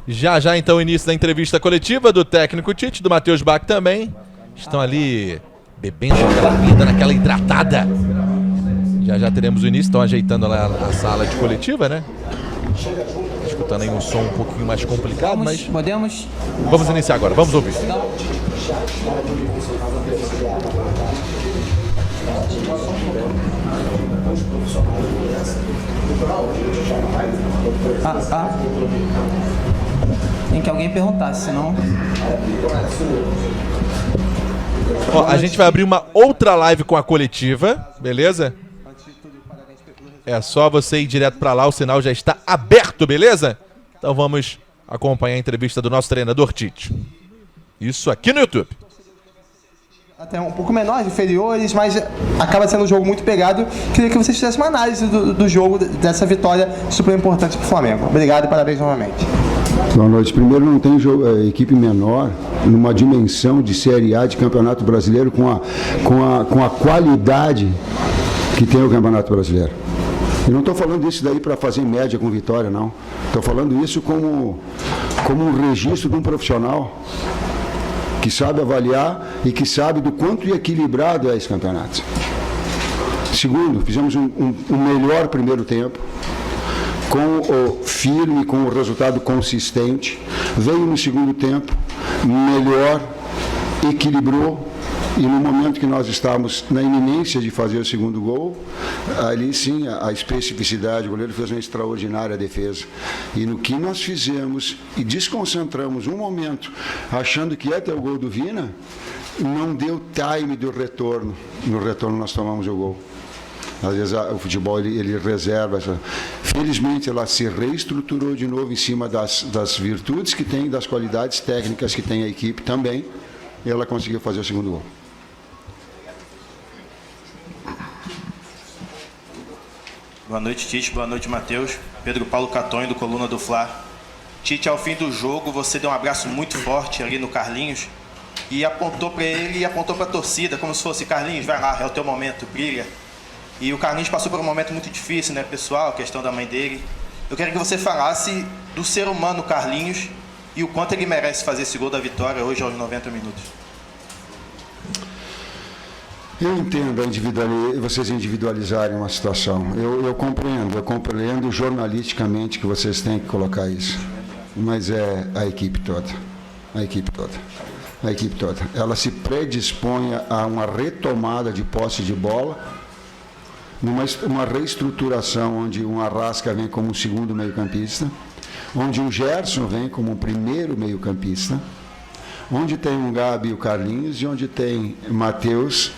Já já, então, início da entrevista coletiva do técnico Tite, do Matheus Bach também. Estão ali bebendo aquela comida, dando aquela hidratada. Já já teremos o início, estão ajeitando lá a sala de coletiva, né? Escutando aí um som um pouquinho mais complicado, mas... Podemos? Vamos iniciar agora, vamos ouvir. Tem que alguém perguntasse, senão... Ó, a gente vai abrir uma outra live com a coletiva, beleza? É só você ir direto pra lá, o sinal já está aberto, beleza? Então vamos acompanhar a entrevista do nosso treinador Tite. Isso aqui no YouTube. Até um pouco menores, inferiores, mas acaba sendo um jogo muito pegado. Queria que vocês fizessem uma análise do jogo, dessa vitória super importante para o Flamengo. Obrigado e parabéns novamente. Boa noite. Primeiro, não tem equipe menor numa dimensão de Série A de Campeonato Brasileiro com a qualidade que tem o Campeonato Brasileiro. E não estou falando isso daí para fazer média com vitória, não. Estou falando isso como um registro de um profissional que sabe avaliar e que sabe do quanto equilibrado é esse campeonato. Segundo, fizemos um melhor primeiro tempo, com o firme, com o resultado consistente. Veio no segundo tempo, melhor, equilibrou, e no momento que nós estávamos na iminência de fazer o segundo gol, ali sim a especificidade, o goleiro fez uma extraordinária defesa. E no que nós fizemos e desconcentramos um momento, achando que ia ter o gol do Vina, não deu time do retorno. No retorno nós tomamos o gol. Às vezes o futebol ele reserva. Felizmente ela se reestruturou de novo em cima das virtudes que tem, das qualidades técnicas que tem a equipe também, e ela conseguiu fazer o segundo gol. Boa noite, Tite. Boa noite, Matheus. Pedro Paulo Catonho, do Coluna do Fla. Tite, ao fim do jogo, você deu um abraço muito forte ali no Carlinhos e apontou para ele e apontou para a torcida, como se fosse: Carlinhos, vai lá, é o teu momento, brilha. E o Carlinhos passou por um momento muito difícil, né, pessoal, a questão da mãe dele. Eu quero que você falasse do ser humano Carlinhos e o quanto ele merece fazer esse gol da vitória hoje aos 90 minutos. Eu entendo vocês individualizarem uma situação. Eu compreendo jornalisticamente que vocês têm que colocar isso. Mas é a equipe toda. A equipe toda. Ela se predispõe a uma retomada de posse de bola, uma reestruturação onde um Arrasca vem como um segundo meio-campista, onde um Gerson vem como um primeiro meio-campista, onde tem um Gabi e o Carlinhos, e onde tem Matheus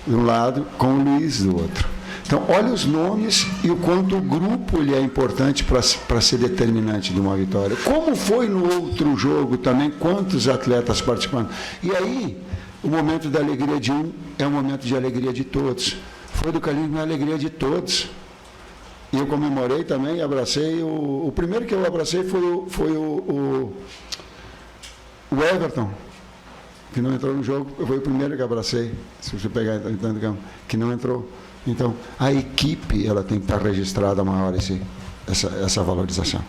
de um lado, com o Luiz do outro. Então, olha os nomes e o quanto o grupo ele é importante para ser determinante de uma vitória. Como foi no outro jogo também, quantos atletas participando. E aí, o momento da alegria de um é o momento de alegria de todos. Foi do Carlinhos, uma alegria de todos. E eu comemorei também, abracei. O primeiro que eu abracei foi o Everton, que não entrou no jogo. Foi o primeiro que abracei, se você pegar dentro do campo, que não entrou. Então, a equipe ela tem que estar registrada maior essa valorização.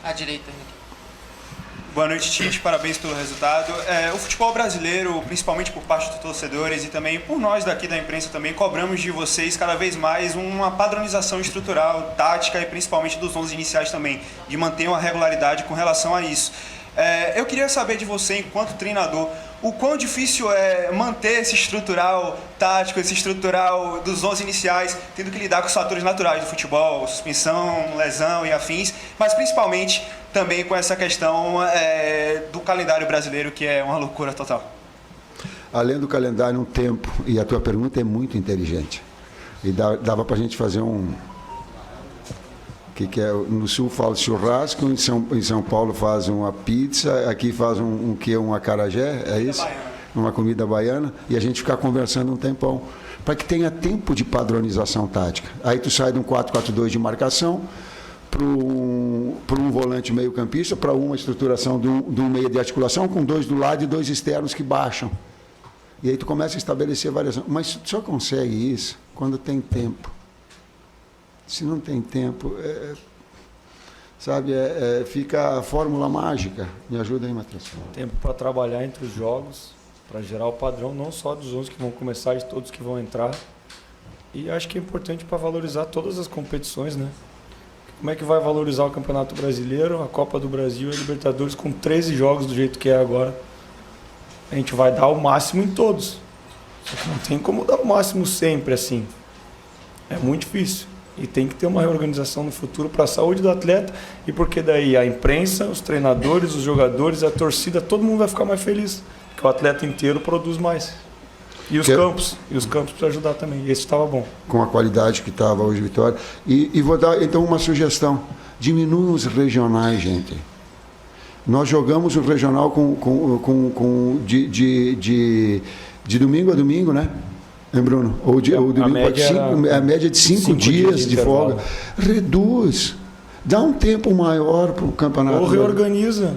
À direita, Henrique. Boa noite, Tite. Parabéns pelo resultado. O futebol brasileiro, principalmente por parte dos torcedores e também por nós daqui da imprensa também, cobramos de vocês cada vez mais uma padronização estrutural, tática e principalmente dos 11 iniciais também, de manter uma regularidade com relação a isso. Eu queria saber de você, enquanto treinador, o quão difícil é manter esse estrutural tático, esse estrutural dos 11 iniciais, tendo que lidar com os fatores naturais do futebol, suspensão, lesão e afins, mas principalmente também com essa questão do calendário brasileiro, que é uma loucura total. Além do calendário, um tempo, e a tua pergunta é muito inteligente, e dava para a gente fazer que é, no sul fala churrasco, em São Paulo faz uma pizza, aqui faz um acarajé, é isso? Uma comida baiana, e a gente ficar conversando um tempão, para que tenha tempo de padronização tática. Aí tu sai de um 4-4-2 de marcação para um volante meio campista, para uma estruturação de um meio de articulação, com 2 do lado e 2 externos que baixam. E aí tu começa a estabelecer variação. Mas tu só consegue isso quando tem tempo. Se não tem tempo, sabe? Fica a fórmula mágica. Me ajuda aí, Matheus. Tempo para trabalhar entre os jogos, para gerar o padrão, não só dos 11 que vão começar, de todos que vão entrar. E acho que é importante para valorizar todas as competições, né? Como é que vai valorizar o Campeonato Brasileiro, a Copa do Brasil e a Libertadores com 13 jogos do jeito que é agora? A gente vai dar o máximo em todos. Só que não tem como dar o máximo sempre assim. É muito difícil. E tem que ter uma reorganização no futuro para a saúde do atleta e porque daí a imprensa, os treinadores, os jogadores, a torcida, todo mundo vai ficar mais feliz. Porque o atleta inteiro produz mais. E os campos para ajudar também. Esse estava bom. Com a qualidade que estava hoje, Vitória. E vou dar então uma sugestão. Diminuam os regionais, gente. Nós jogamos o regional de domingo a domingo, né? Bruno? Ou domingo a média de 5 dias de folga. Reduz. Dá um tempo maior para o campeonato. Ou reorganiza.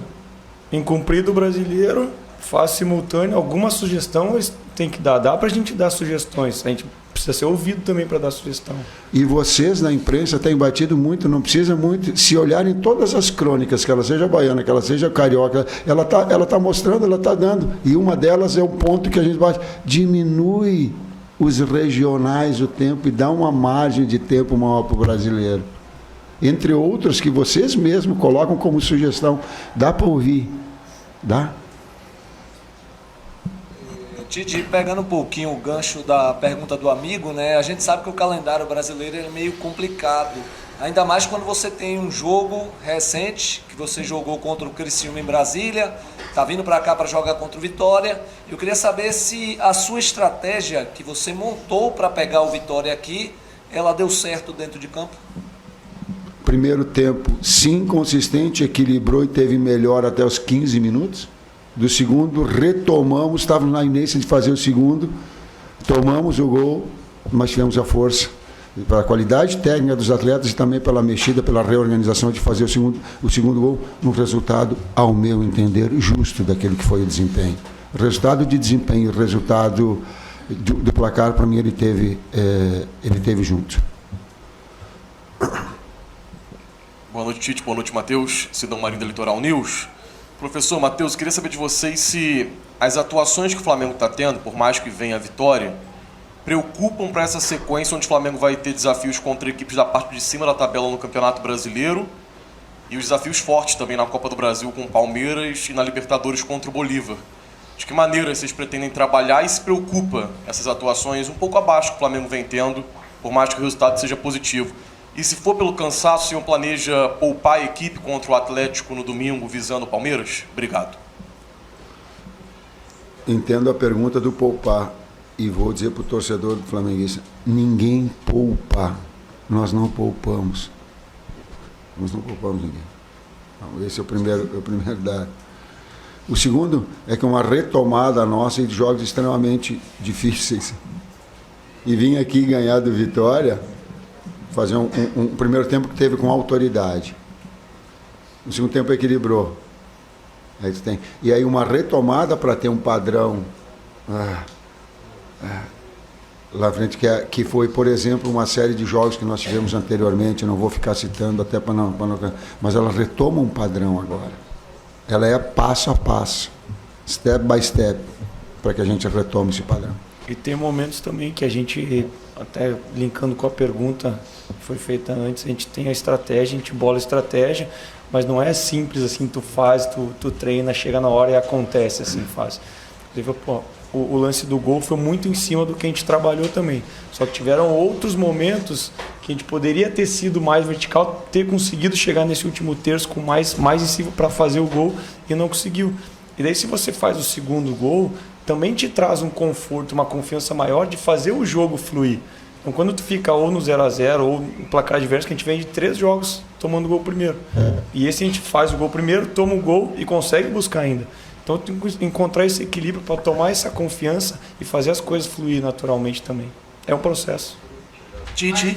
Em cumprido brasileiro, faz simultâneo. Alguma sugestão eles têm que dar. Dá para a gente dar sugestões. A gente precisa ser ouvido também para dar sugestão. E vocês na imprensa têm batido muito, não precisa muito. Se olharem todas as crônicas, que ela seja baiana, que ela seja carioca, ela tá mostrando, ela está dando. E uma delas é o ponto que a gente bate. Diminui os regionais o tempo e dá uma margem de tempo maior para o brasileiro. Entre outros que vocês mesmos colocam como sugestão. Dá para ouvir. Dá? Tite, pegando um pouquinho o gancho da pergunta do amigo, né? A gente sabe que o calendário brasileiro é meio complicado. Ainda mais quando você tem um jogo recente, que você jogou contra o Criciúma em Brasília, está vindo para cá para jogar contra o Vitória. Eu queria saber se a sua estratégia que você montou para pegar o Vitória aqui, ela deu certo dentro de campo? Primeiro tempo, sim, consistente, equilibrou e teve melhor até os 15 minutos. Do segundo, retomamos, estávamos na início de fazer o segundo, tomamos o gol, mas tivemos a força, pela qualidade técnica dos atletas e também pela mexida, pela reorganização de fazer o segundo gol, um resultado, ao meu entender, justo daquele que foi o desempenho. Resultado de desempenho, resultado do placar, para mim, ele teve junto. Boa noite, Tite. Boa noite, Matheus. Sidão Marinho da Litoral News. Professor Matheus, queria saber de vocês se as atuações que o Flamengo está tendo, por mais que venha a vitória, preocupam para essa sequência onde o Flamengo vai ter desafios contra equipes da parte de cima da tabela no Campeonato Brasileiro e os desafios fortes também na Copa do Brasil com o Palmeiras e na Libertadores contra o Bolívar. De que maneira vocês pretendem trabalhar e se preocupa essas atuações um pouco abaixo que o Flamengo vem tendo, por mais que o resultado seja positivo? E se for pelo cansaço, o senhor planeja poupar a equipe contra o Atlético no domingo, visando o Palmeiras? Obrigado. Entendo a pergunta do poupar. E vou dizer para o torcedor do flamenguista, ninguém poupa. Nós não poupamos. Nós não poupamos ninguém. Então, esse é o primeiro dado. O segundo é que é uma retomada nossa de jogos extremamente difíceis. E vim aqui ganhar do Vitória, fazer um primeiro tempo que teve com autoridade. No segundo tempo equilibrou. Aí tu tem. E aí uma retomada para ter um padrão lá frente, que foi, por exemplo, uma série de jogos que nós tivemos anteriormente, não vou ficar citando até para não, mas ela retoma um padrão agora. Ela é passo a passo, step by step, para que a gente retome esse padrão. E tem momentos também que a gente, até linkando com a pergunta que foi feita antes, a gente tem a estratégia, a gente bola a estratégia, mas não é simples assim, tu faz, tu treina, chega na hora e acontece assim, faz. Inclusive, o lance do gol foi muito em cima do que a gente trabalhou também. Só que tiveram outros momentos que a gente poderia ter sido mais vertical, ter conseguido chegar nesse último terço com mais em cima para fazer o gol e não conseguiu. E daí se você faz o segundo gol, também te traz um conforto, uma confiança maior de fazer o jogo fluir. Então quando tu fica ou no 0-0 ou no placar adverso, que a gente vem de 3 jogos tomando o gol primeiro. E esse a gente faz o gol primeiro, toma o gol e consegue buscar ainda. Então tem que encontrar esse equilíbrio para tomar essa confiança e fazer as coisas fluir naturalmente também. É um processo. Tite,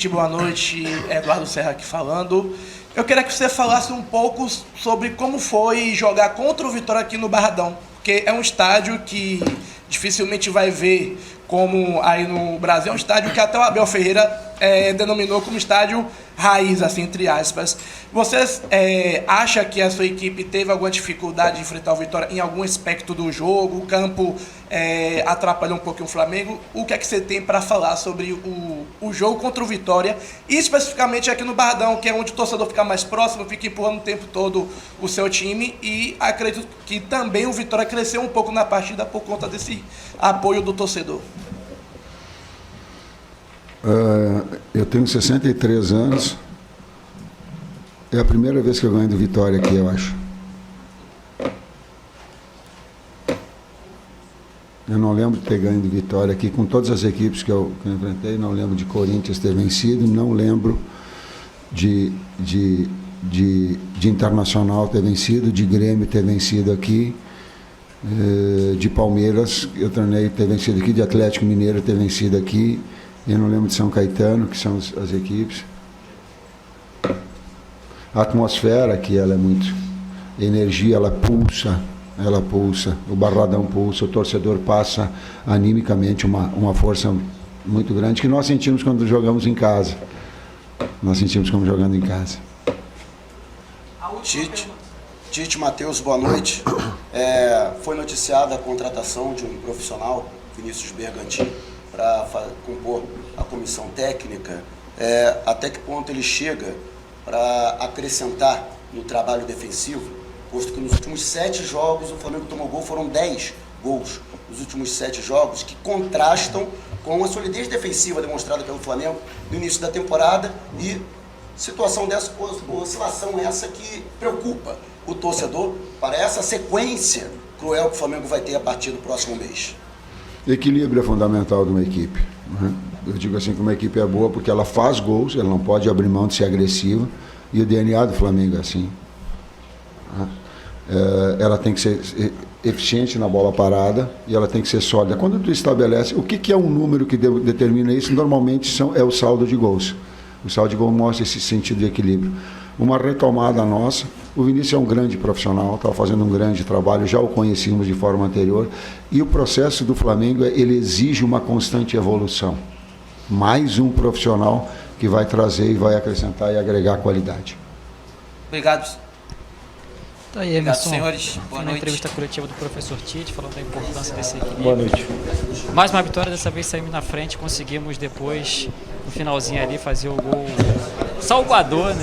boa noite. Eduardo Serra aqui falando. Eu queria que você falasse um pouco sobre como foi jogar contra o Vitória aqui no Barradão. Porque é um estádio que dificilmente vai ver como aí no Brasil. É um estádio que até o Abel Ferreira denominou como estádio raiz, assim, entre aspas. Você acha que a sua equipe teve alguma dificuldade de enfrentar o Vitória em algum aspecto do jogo? O campo atrapalhou um pouquinho o Flamengo. O que é que você tem para falar sobre o jogo contra o Vitória? E especificamente aqui no Barradão, que é onde o torcedor fica mais próximo, fica empurrando o tempo todo o seu time. E acredito que também o Vitória cresceu um pouco na partida por conta desse apoio do torcedor. Eu tenho 63 anos. É a primeira vez que eu ganho do Vitória aqui, eu acho. Eu não lembro de ter ganho do Vitória aqui com todas as equipes que eu enfrentei. Não lembro de Corinthians ter vencido. Não lembro de Internacional ter vencido, de Grêmio ter vencido aqui, de Palmeiras eu treinei ter vencido aqui, de Atlético Mineiro ter vencido aqui. Eu não lembro de São Caetano, que são as equipes. A atmosfera aqui, ela é muito... A energia, ela pulsa. O Barradão pulsa, o torcedor passa animicamente uma força muito grande que nós sentimos quando jogamos em casa. Nós sentimos como jogando em casa. Tite, Matheus, boa noite. Foi noticiada a contratação de um profissional, Vinícius Bergantin, para compor a comissão técnica. Até que ponto ele chega para acrescentar no trabalho defensivo, posto que nos últimos 7 jogos o Flamengo tomou gol, foram 10 gols nos últimos 7 jogos, que contrastam com a solidez defensiva demonstrada pelo Flamengo no início da temporada, e situação dessa, oscilação essa que preocupa o torcedor para essa sequência cruel que o Flamengo vai ter a partir do próximo mês. Equilíbrio é fundamental de uma equipe, né? Eu digo assim que uma equipe é boa porque ela faz gols, ela não pode abrir mão de ser agressiva, e o DNA do Flamengo é assim, né? Ela tem que ser eficiente na bola parada e ela tem que ser sólida. Quando tu estabelece, o que é um número que determina isso? Normalmente é o saldo de gols. O saldo de gol mostra esse sentido de equilíbrio. Uma retomada nossa. O Vinícius é um grande profissional, está fazendo um grande trabalho, já o conhecíamos de forma anterior. E o processo do Flamengo, ele exige uma constante evolução. Mais um profissional que vai trazer e vai acrescentar e agregar qualidade. Obrigado. Tá aí, Emerson. Senhores. Boa Na noite. entrevista coletiva do professor Tite, falando da importância desse equilíbrio. Boa noite. Mais uma vitória, dessa vez saímos na frente, conseguimos depois, no finalzinho ali, fazer o gol salvador, né?